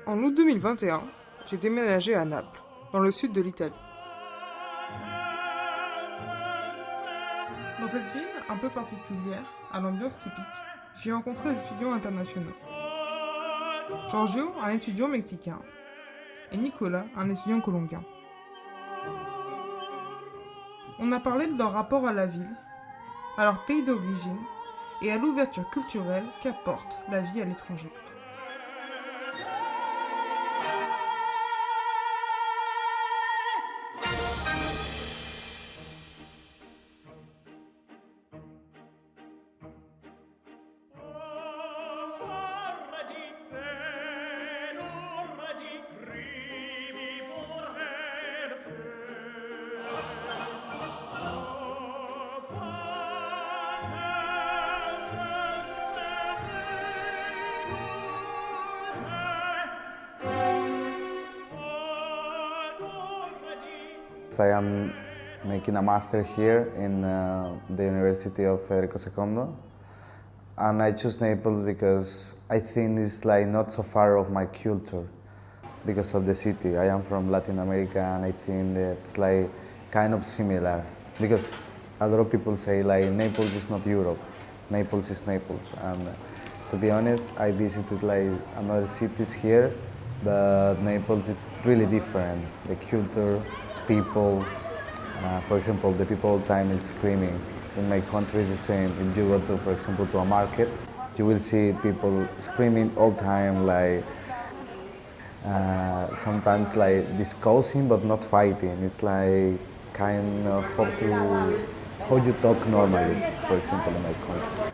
En août 2021, j'ai déménagé à Naples, dans le sud de l'Italie. Dans cette ville un peu particulière, à l'ambiance typique, j'ai rencontré des étudiants internationaux. Giorgio, un étudiant mexicain, et Nicolas, un étudiant colombien. On a parlé de leur rapport à la ville, à leur pays d'origine et à l'ouverture culturelle qu'apporte la vie à l'étranger. I am making a master here in the University of Federico II, and I choose Naples because I think it's like not so far of my culture because of the city. I am from Latin America, and I think that it's like kind of similar because a lot of people say like Naples is not Europe, Naples is Naples, and to be honest, I visited like another cities here, but Naples it's really different. The culture, people, for example, the people all the time is screaming. In my country it's the same. If you go to, for example, to a market, you will see people screaming all the time, like sometimes like discussing but not fighting. It's like kind of how you talk normally, for example, in my country.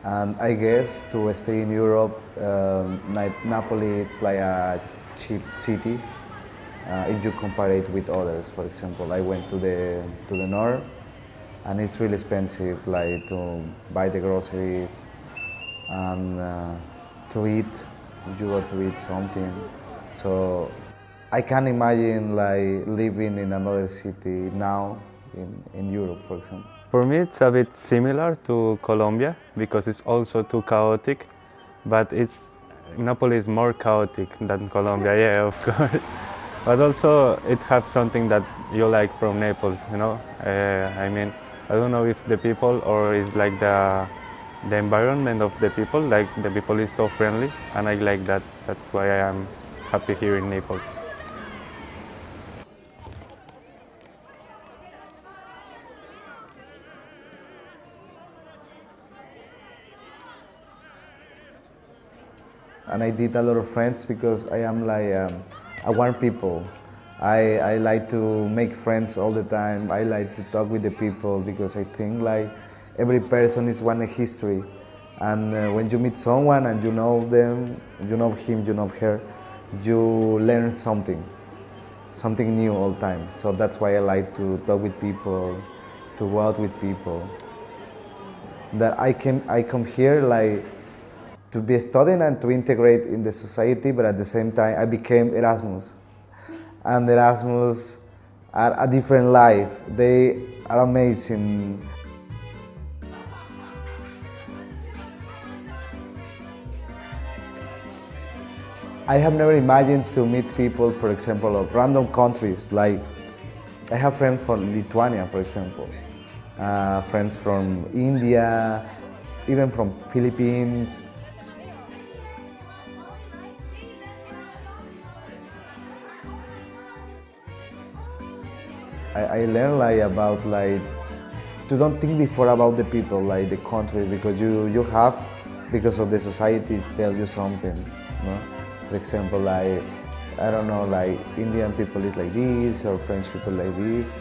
And I guess to stay in Europe, Napoli it's like a cheap city. If you compare it with others, for example, I went to the north, and it's really expensive, like to buy the groceries and to eat. If you go to eat something, so I can imagine like living in another city now in Europe, for example. For me, it's a bit similar to Colombia because it's also too chaotic, but Napoli is more chaotic than Colombia. Yeah, of course. But also it has something that you like from Naples, you know. I mean, I don't know if the people or it's like the environment of the people. Like the people is so friendly, and I like that. That's why I am happy here in Naples. And I did a lot of friends because I am like a warm people. I like to make friends all the time. I like to talk with the people because I think like every person is one history. And when you meet someone and you know them, you know him, you know her, you learn something new all the time. So that's why I like to talk with people, to go out with people. That I come here like to be studying and to integrate in the society, but at the same time I became Erasmus. And Erasmus are a different life. They are amazing. I have never imagined to meet people, for example, of random countries. Like I have friends from Lithuania, for example, friends from India, even from Philippines. I learned like about like to don't think before about the people, like the country, because you have because of the society tell you something, you know? For example, like I don't know, like Indian people is like this or French people like this,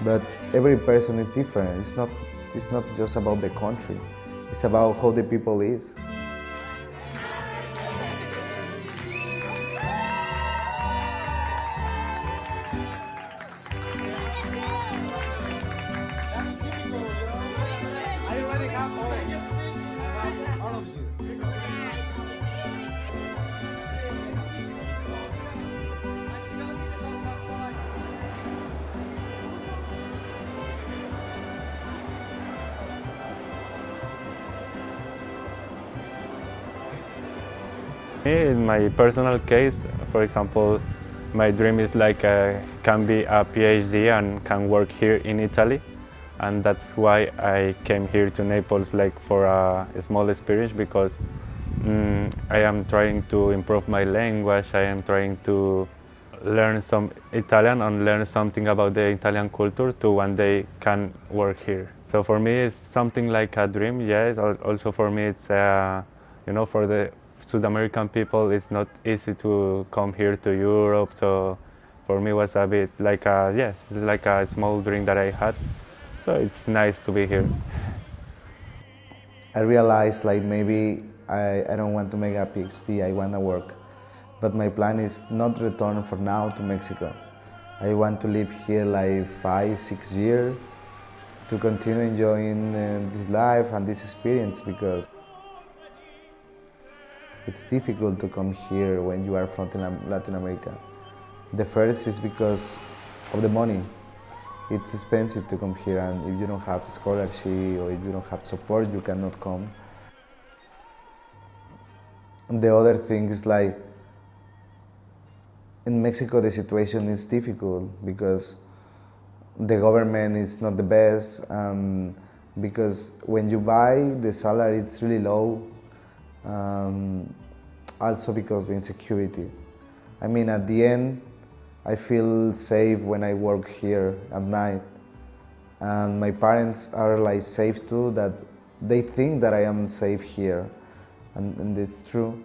but every person is different. It's not just about the country. It's about how the people is. In my personal case, for example, my dream is like can be a PhD and can work here in Italy, and that's why I came here to Naples like for a small experience because I am trying to improve my language. I am trying to learn some Italian and learn something about the Italian culture to one day can work here. So for me, it's something like a dream. Yes. Also for me, it's for the South American people, it's not easy to come here to Europe. So for me, it was a bit like like a small dream that I had. So it's nice to be here. I realized like maybe I don't want to make a PhD, I want to work. But my plan is not return for now to Mexico. I want to live here like 5-6 years to continue enjoying this life and this experience because it's difficult to come here when you are from Latin America. The first is because of the money. It's expensive to come here, and if you don't have scholarship or if you don't have support, you cannot come. And the other thing is like, in Mexico the situation is difficult because the government is not the best, and because when you buy, the salary is really low. Also because the insecurity. I mean, at the end, I feel safe when I work here at night, and my parents are like safe too. That they think that I am safe here, and it's true,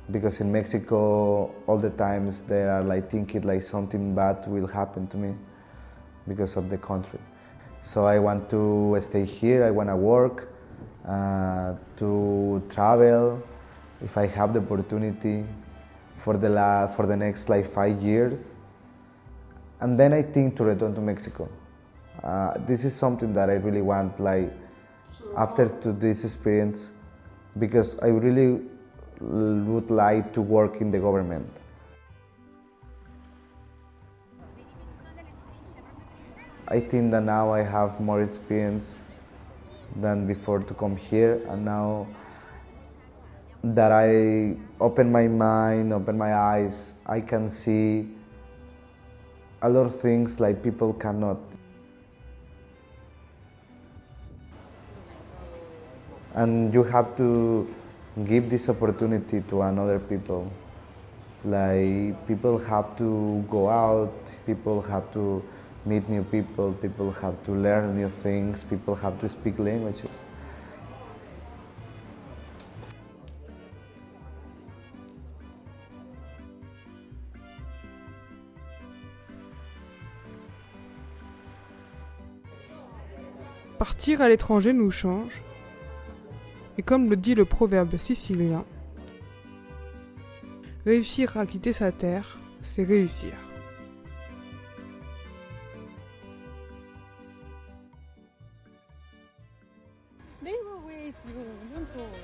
because in Mexico all the times they are like thinking like something bad will happen to me because of the country. So I want to stay here. I want to work, to travel. If I have the opportunity for the next like 5 years, and then I think to return to Mexico. This is something that I really want, like after to this experience, because I really would like to work in the government. I think that now I have more experience than before to come here, and now that I open my mind, open my eyes, I can see a lot of things like people cannot. And you have to give this opportunity to another people. Like people have to go out, people have to meet new people have to learn new things, people have to speak languages. Partir à l'étranger nous change, et comme le dit le proverbe sicilien, réussir à quitter sa terre, c'est réussir. They will wait you, don't worry.